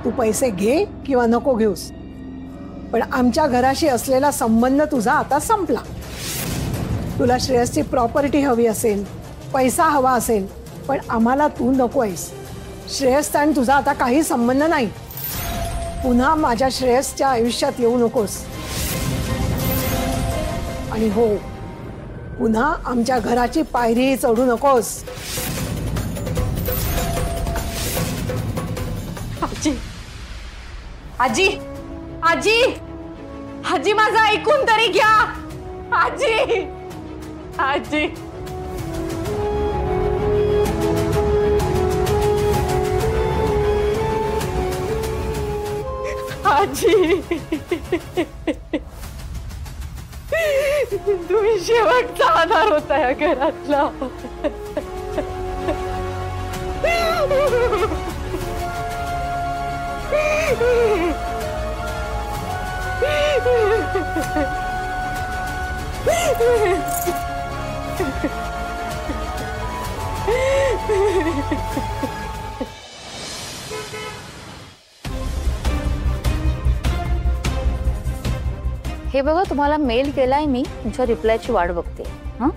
तू पैसे घे किंवा नको घेऊस, पण आमच्या घराशी असलेला संबंध तुझा आता संपला. तुला श्रेयसची प्रॉपर्टी हवी असेल, पैसा हवा असेल, पण आम्हाला तू नको आहेस. श्रेयसचा आणि तुझा आता काही संबंध नाही. पुन्हा माझ्या श्रेयसच्या आयुष्यात येऊ नकोस. आणि हो, पुन्हा आमच्या घराची पायरी चढू नकोस. आजी आजी आजी आजी माझं ऐकून तरी घ्या. आजी आजी आजी तुम्ही शेवटचा आधार होता या घरातला. हे बघा, तुम्हाला मेल केलाय मी, तुमच्या रिप्लायची वाट बघते. हां,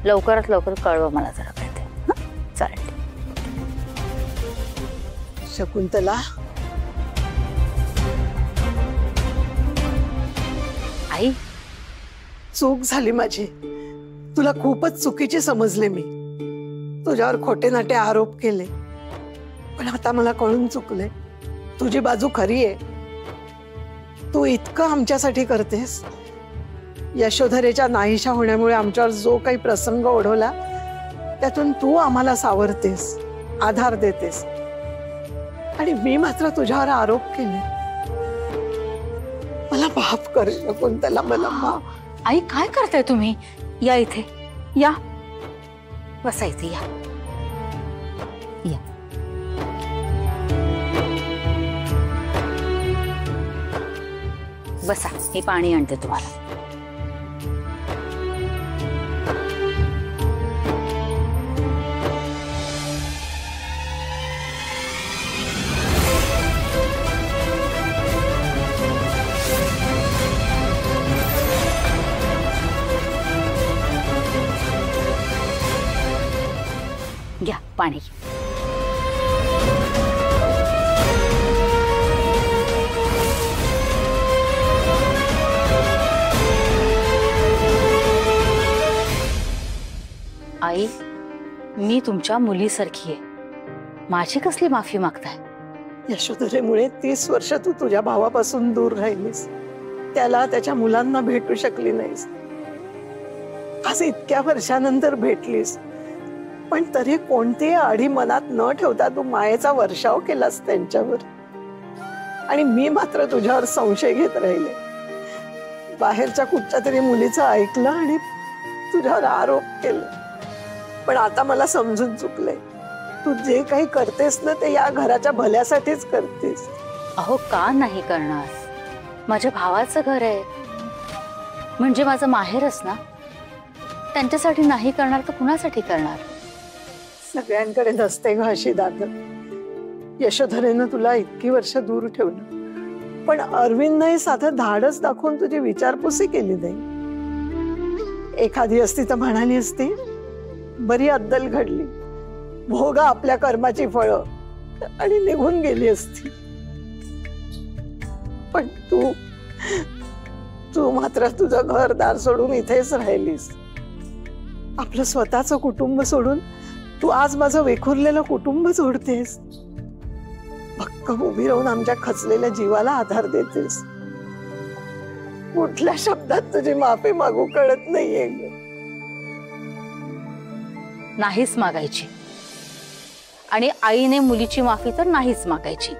लवकरात लवकर कळवा मला जरा काय ते. हां, चालेल. शकुंतला, आई चूक झाली माझी. तुला खूपच चुकीची समजले मी. तुझ्यावर खोटे नाटे आरोप केले, पण आता मला कळून चुकले. तुझी बाजू खरी आहे. तू इतकं आमच्यासाठी करतेस. यशोधरेच्या नाहीशा होण्यामुळे आमच्यावर जो काही प्रसंग ओढवला त्यातून तू आम्हाला सावरतेस, आधार देतेस, आणि मी मात्र तुझ्यावर आरोप केले. मला माफ कर शकुंतला, मला माफ. आई काय करताय तुम्ही? या इथे या, बसा इथे या. या. बसा, मी पाणी आणते तुम्हाला. घ्या पाणी. आई, मी तुमच्या मुलीसारखी आहे. माझी कसली माफी मागताय? यशोधरेमुळे 30 वर्ष तू तुझ्या भावापासून दूर राहिलीस. त्याला त्याच्या मुलांना भेटू शकली नाहीस. आज इतक्या वर्षानंतर भेटलीस, पण तरी कोणतीही आढी मनात न ठेवता तू मायेचा वर्षाव केलास त्यांच्यावर. आणि मी मात्र तुझ्यावर संशय घेत राहिले. बाहेरच्या कुठच्या तरी मुलीचं ऐकलं आणि तुझ्यावर आरोप केले. पण आता मला समजून चुकलंय. तू जे काही करतेस ना, ते या घराच्या भल्यासाठीच करतेस. अहो, का नाही करणार? माझ्या भावाचं घर आहे म्हणजे माझं माहेरच ना. त्यांच्यासाठी नाही करणार तर कुणासाठी करणार? सगळ्यांकडे नसते ग अशी दाद. यशोधरेनं तुला इतकी वर्ष दूर ठेवलं, पण अरविंदने साधं धाडस दाखवून तुझी विचारपूसही केली नाही. एखादी असती तर म्हणाली असती, बरी अद्दल घडली, भोगा आपल्या कर्माची फळं, आणि निघून गेली असती. पण तू मात्र तुझं घरदार सोडून इथेच राहिलीस. आपलं स्वतःचं कुटुंब सोडून तू आज माझं विखुरलेलं कुटुंब जोडतेस. भक्कम उभी राहून आमच्या खचलेल्या जीवाला आधार देतेस. कुठल्या शब्दात तुझी माफी मागू कळत नाहीये. नाहीच मागायची. आणि आईने मुलीची माफी तर नाहीच मागायची.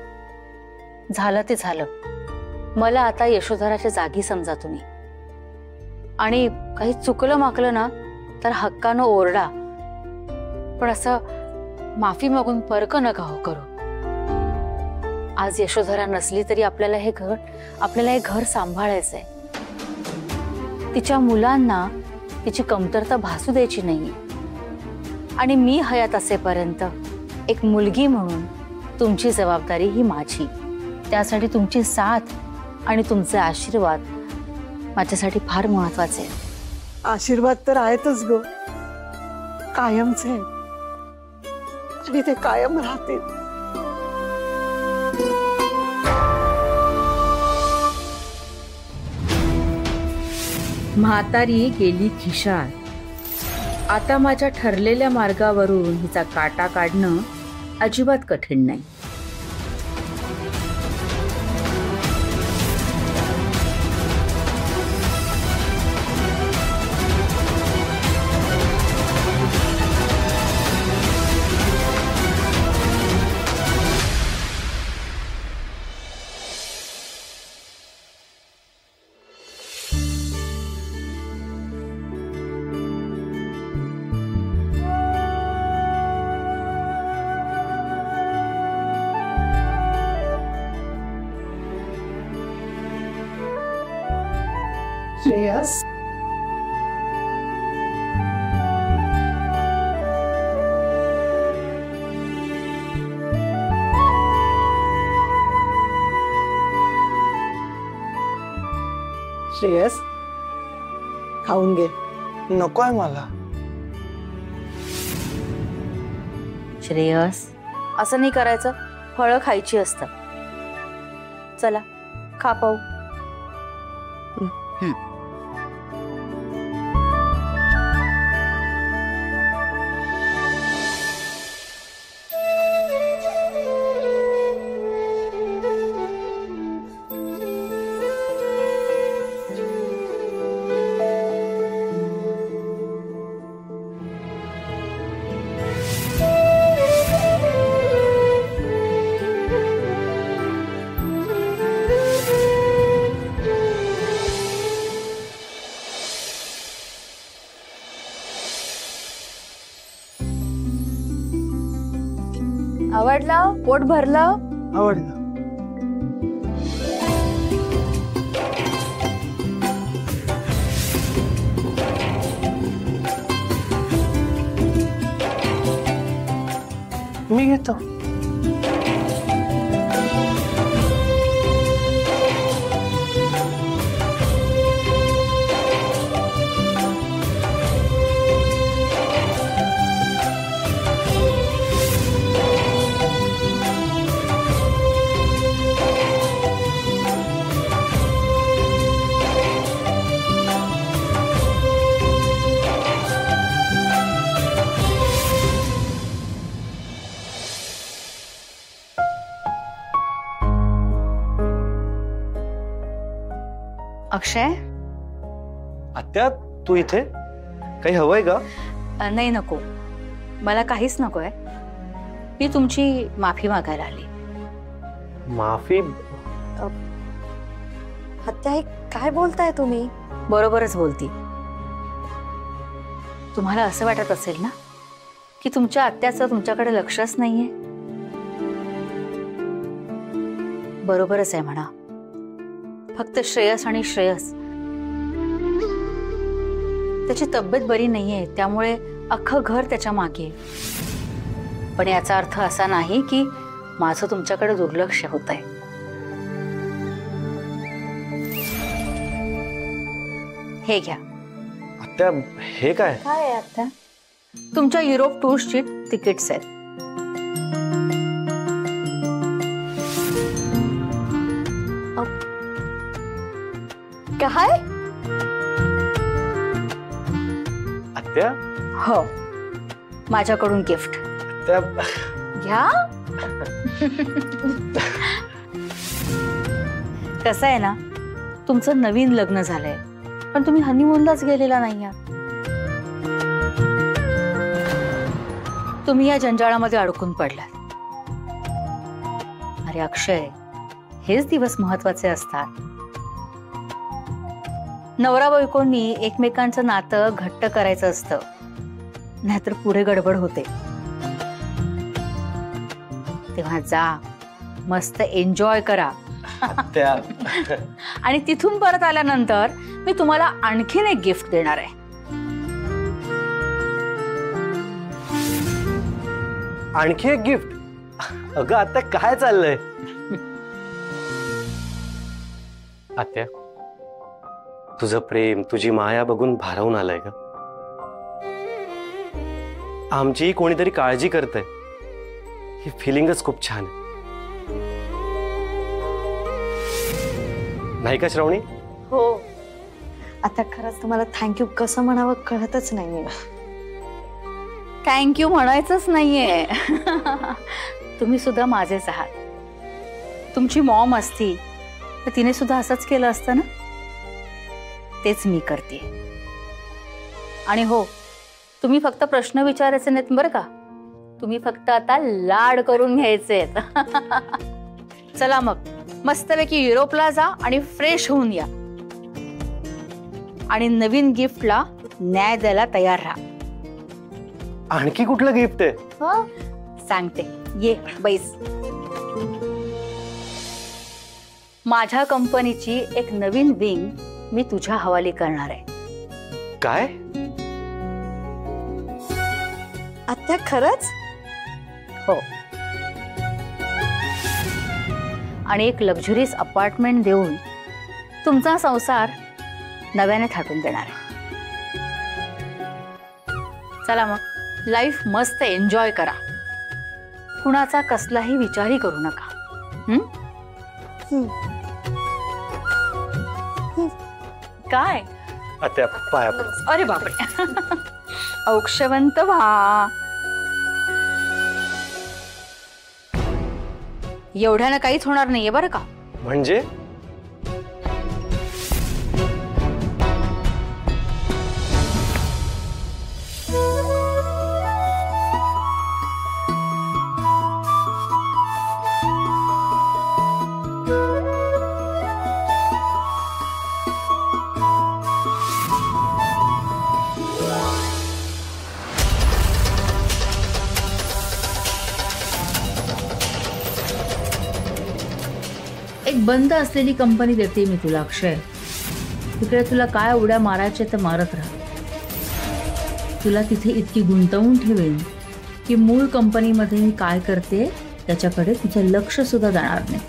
झालं ते झालं. मला आता यशोधराच्या जागी समजा तुम्ही. आणि काही चुकलं माकलं ना तर हक्कानं ओरडा, पण असं माफी मागून परक नका हो करू. आज यशोधरा नसली तरी आपल्याला हे घर सांभाळायचंय. तिच्या मुलांना तिची कमतरता भासू द्यायची नाहीये. आणि मी हयात असेपर्यंत एक मुलगी म्हणून तुमची जबाबदारी ही माझी. त्यासाठी तुमची साथ आणि तुमचे आशीर्वाद माझ्यासाठी फार महत्वाचे आहेत. आशीर्वाद तर आहेतच ग, कायमचे आहेत. आणि ते कायम राहतील. म्हातारी गेली खिशात. आता माझ्या ठरलेल्या मार्गावरून हिचा काटा काढणं अजिबात कठीण नाही. श्रेयस, श्रेयस खाऊन घे. नको आहे मला. श्रेयस, असं नाही करायचं. फळं खायची असतात. चला खा पाहू. आवडलं? पोट भरलं? आवडलं. मी घेतो. अक्षय, आत्या तू इथे काही हवंय का? नाही नको, मला काहीच नकोय. मी तुमची माफी मागायला आली. माफी? हत्या, काय बोलताय तुम्ही? बरोबरच बोलती. तुम्हाला असं वाटत असेल ना की तुमच्या आत्याचं तुमच्याकडे लक्षच नाहीये. बरोबरच आहे म्हणा. फक्त श्रेयस आणि श्रेयस त्याची तब्येत बरी नाहीये, त्यामुळे अख्खं घर त्याच्या मागे. पण याचा अर्थ असा नाही की माझं तुमच्याकडे दुर्लक्ष होतंय. हे घ्या. आत्या हे काय? काय आहे आता? तुमच्या युरोप टूरची तिकीट्स आहेत. काय? आत्या? हो, माझ्याकडून गिफ्ट. आत्या घ्या. कसं आहे ना, तुमचं नवीन लग्न झालंय पण तुम्ही हनीमूनलाच गेलेला नाही आहात. तुम्ही या जंजाळामध्ये अडकून पडलात. अरे अक्षय, हेच दिवस महत्वाचे असतात. नवरा बायकोंनी एकमेकांचं नातं घट्ट करायचं असतं, नाहीतर पुढे गडबड होते. तेव्हा जा, मस्त एन्जॉय करा. आत्या आणि तिथून परत आल्यानंतर मी तुम्हाला आणखीन एक गिफ्ट देणार आहे. आणखी एक गिफ्ट? अगं आता काय चाललंय? आत्या, तुझं प्रेम तुझी माया बघून भारावून आलंय का? आमची कोणीतरी काळजी करतंय, ही फिलिंगच खूप छान आहे, नाही का श्रावणी? हो. आता खरंच तुम्हाला थँक्यू कसं म्हणावं कळतच नाहीये. थँक्यू म्हणायचंच नाहीये. तुम्ही सुद्धा माझेच आहात. तुमची मॉम असती तर तिने सुद्धा असंच केलं असतं ना. तेच मी करते. आणि हो, तुम्ही फक्त प्रश्न विचारायचे नाहीत बरं का, तुम्ही फक्त आता लाड करून घ्यायचे. चला मग मस्तपैकी युरोपला जा आणि फ्रेश होऊन या आणि नवीन गिफ्टला न्याय द्यायला तयार राहा. आणखी कुठलं गिफ्ट आहे? हो सांगते, ये बैस. माझ्या कंपनीची एक नवीन विंग मी तुझ्या हवाली करणार आहे. काय? आत्या खरंच? हो. आणि एक लक्झरीज अपार्टमेंट देऊन तुमचा संसार नव्याने थाटून देणार आहे. चला मग लाईफ मस्त एन्जॉय करा. कुणाचा कसलाही विचारही करू नका. काय? आत्या पाया पड. अरे बापरे. औक्षवंत व्हा. एवढ्यानं काहीच होणार नाहीये बरं का. म्हणजे? एक बंद असलेली कंपनी देते मी तुला अक्षय. तिकडे तुला काय उड्या मारायचे तर मारत राहा. तुला तिथे इतकी गुंतवून ठेवेन की मूळ कंपनीमध्ये मी काय करते त्याच्याकडे तुझं लक्ष सुद्धा जाणार नाही.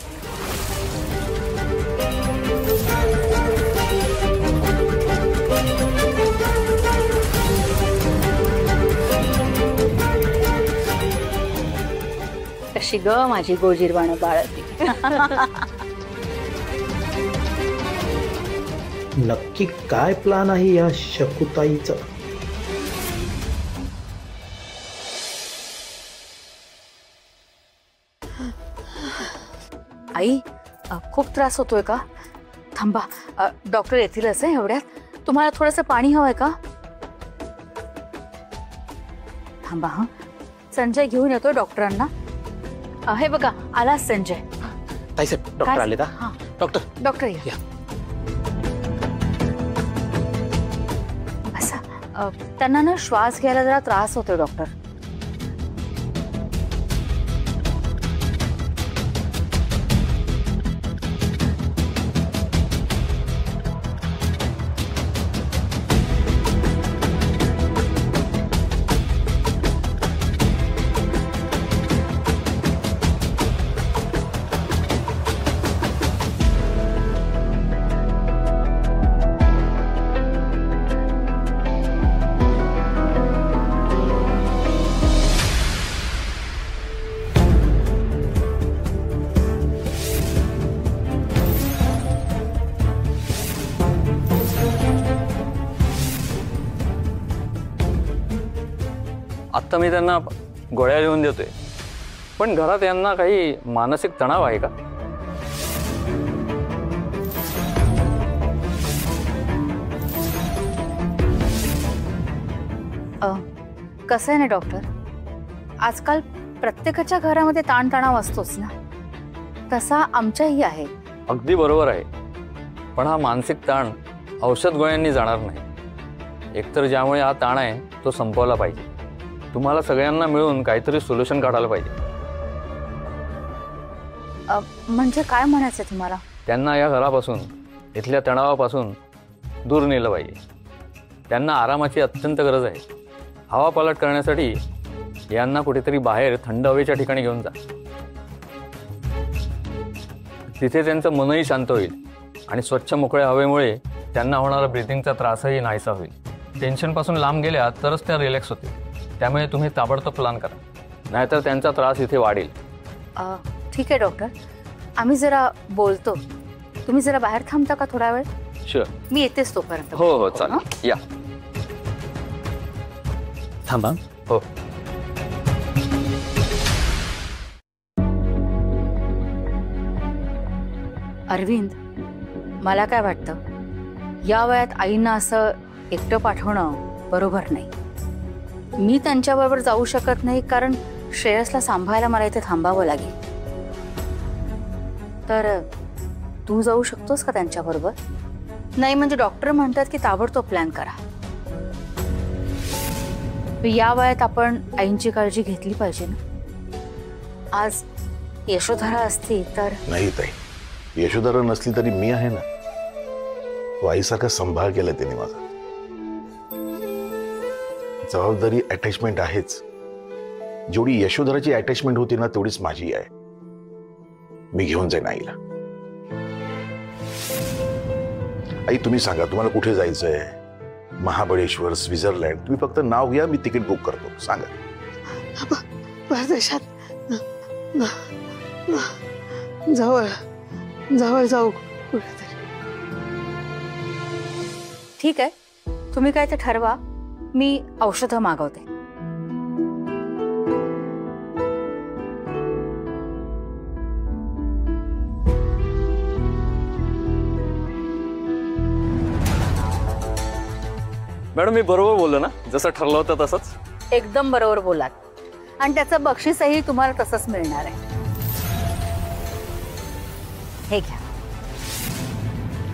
कशी ग माझी गोजीरवाणं बाळती. नक्की काय प्लान आहे या शकुताईचा? आई खूप त्रास होतोय का? थांबा, डॉक्टर येतीलच आहे एवढ्यात. तुम्हाला थोडंसं पाणी हवंय का? थांबा हा, संजय घेऊन येतोय डॉक्टरांना. हे बघा आला संजय. ताईसाहेब डॉक्टर आले का? हां डॉक्टर डॉक्टर या. असा त्यांना ना श्वास घ्यायला जरा त्रास होतोय डॉक्टर. आत्ता मी त्यांना गोळ्या लिहून देतोय, पण घरात यांना काही मानसिक तणाव आहे का? कसं आहे ना डॉक्टर, आजकाल प्रत्येकाच्या घरामध्ये ताणतणाव असतोच ना, तसा आमच्याही आहे. अगदी बरोबर आहे, पण हा मानसिक ताण औषध गोळ्यांनी जाणार नाही. एकतर ज्यामुळे हा ताण आहे तो संपवला पाहिजे. तुम्हाला सगळ्यांना मिळून काहीतरी सोल्युशन काढायला पाहिजे. म्हणजे काय म्हणायचं तुम्हाला? त्यांना या घरापासून, इथल्या तणावापासून दूर नेलं पाहिजे. त्यांना आरामाची अत्यंत गरज आहे. हवा पालट करण्यासाठी यांना कुठेतरी बाहेर थंड हवेच्या ठिकाणी घेऊन जा. तिथे त्यांचं मनही शांत होईल आणि स्वच्छ मोकळ्या हवेमुळे त्यांना होणारा ब्रिथिंगचा त्रासही नाहीसा होईल। टेन्शनपासून लांब गेल्या तरच त्या रिलॅक्स होतील। त्यामुळे तुम्ही ताबडतोब प्लॅन करा, नाहीतर त्यांचा त्रास इथे वाढेल। ठीक आहे डॉक्टर, आम्ही जरा बोलतो। तुम्ही जरा बाहेर थांबता का थोडा वेळ? शुअर, मी येतेच तोपर्यंत। हो हो चालेल, या। थांबा। हो। अरविंद, मला काय वाटतं, या वयात आईंना असं एकटं पाठवणं बरोबर नाही। मी त्यांच्याबरोबर जाऊ शकत नाही, कारण श्रेयसला सांभाळायला मला इथे थांबावं लागेल। तर तू जाऊ शकतोस का त्यांच्याबरोबर? नाही म्हणजे डॉक्टर म्हणतात की ताबडतोब प्लॅन करा। या वयात आपण आईंची काळजी घेतली पाहिजे ना। आज यशोधरा असती तर। नाही ताई, यशोधरा नसली तरी मी आहे ना। तो आईसारखा सांभाळ केला त्याने माझा। जबाबदारी अटॅचमेंट आहेच, जेवढी यशोधराची अटॅचमेंट होती ना तेवढीच माझी आहे। मी घेऊन जाईन आईला। आई तुम्ही सांगा, तुम्हाला कुठे जायचंय? महाबळेश्वर, स्वित्झर्लंड, तुम्ही फक्त नाव घ्या, मी तिकीट बुक करतो। सांगा। परदेशात जवळ जवळ जाऊ कुठेतरी। ठीक आहे, तुम्ही काय ते ठरवा, मी औषधं मागवते। मॅडम, मी बरोबर बोललो ना? जसं ठरलं होतं तसंच? एकदम बरोबर बोलात, आणि त्याचं बक्षीसही तुम्हाला तसंच मिळणार आहे। हे घ्या।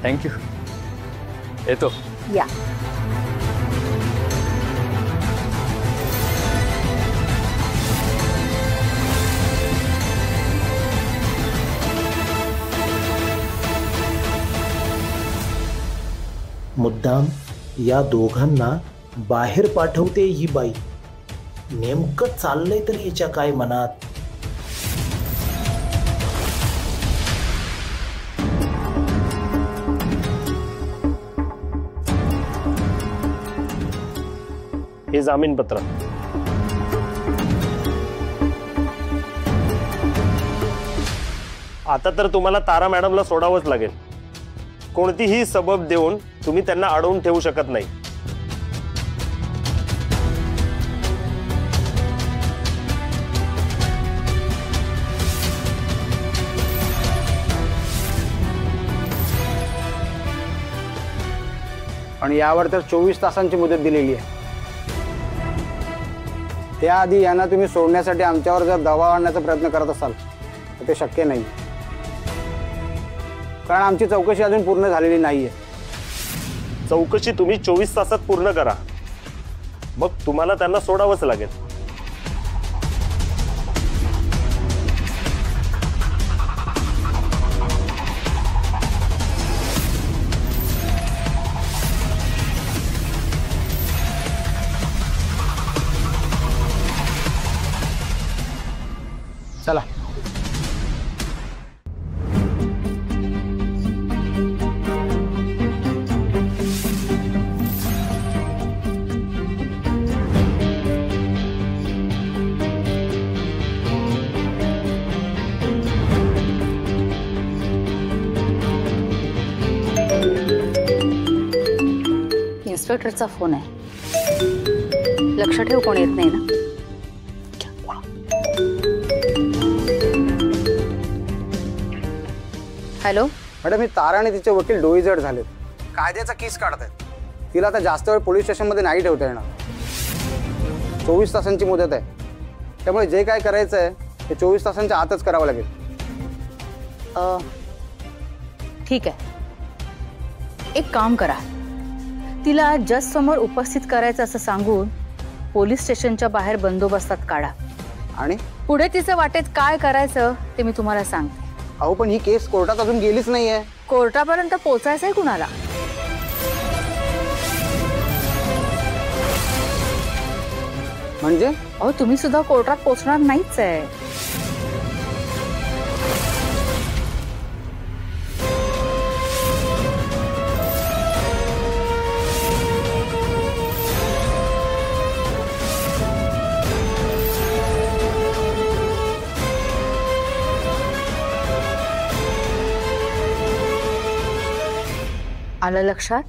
थँक्यू, येतो। या। मुद्दाम या दोघांना बाहेर पाठवते ही बाई। नेमकं चाललंय तर हिच्या काय मनात? हे जामीनपत्र। आता तर तुम्हाला तारा मॅडमला सोडावंच लागेल। कोणतीही सबब देऊन तुम्ही त्यांना अडवून ठेवू शकत नाही। आणि यावर तर 24 तासांची मुदत दिलेली आहे। त्याआधी यांना तुम्ही सोडण्यासाठी आमच्यावर जर दबाव आणण्याचा प्रयत्न करत असाल तर ते शक्य नाही, कारण आमची चौकशी अजून पूर्ण झालेली नाहीये। चौकशी तुम्ही 24 तासात पूर्ण करा, मग तुम्हाला त्यांना सोडावंच लागेल। चला। इन्स्पेक्टरचा फोन आहे, लक्ष ठेव, कोण येत नाही ना। हॅलो मॅडम, ही तारा आणि तिचे वकील डोईजड झालेत, कायद्याचा केस काढतायत। तिला आता जास्त वेळ पोलीस स्टेशनमध्ये नाही ठेवता येणार। 24 तासांची मुदत आहे, त्यामुळे जे काय करायचं आहे ते 24 तासांच्या आतच करावं लागेल। ठीक आहे, एक काम करा, तिला जज समोर उपस्थित करायचं असं सांगून पोलीस स्टेशनच्या बाहेर बंदोबस्तात काढा, आणि पुढे तिचं वाटेत काय करायचं ते मी तुम्हाला सांगते। अहो पण ही केस कोर्टात अजून गेलीच नाहीये। कोर्टापर्यंत पोहोचायचंय कुणाला? म्हणजे? अहो तुम्ही सुद्धा कोर्टात पोहोचणार नाहीच आहे। आलं लक्षात?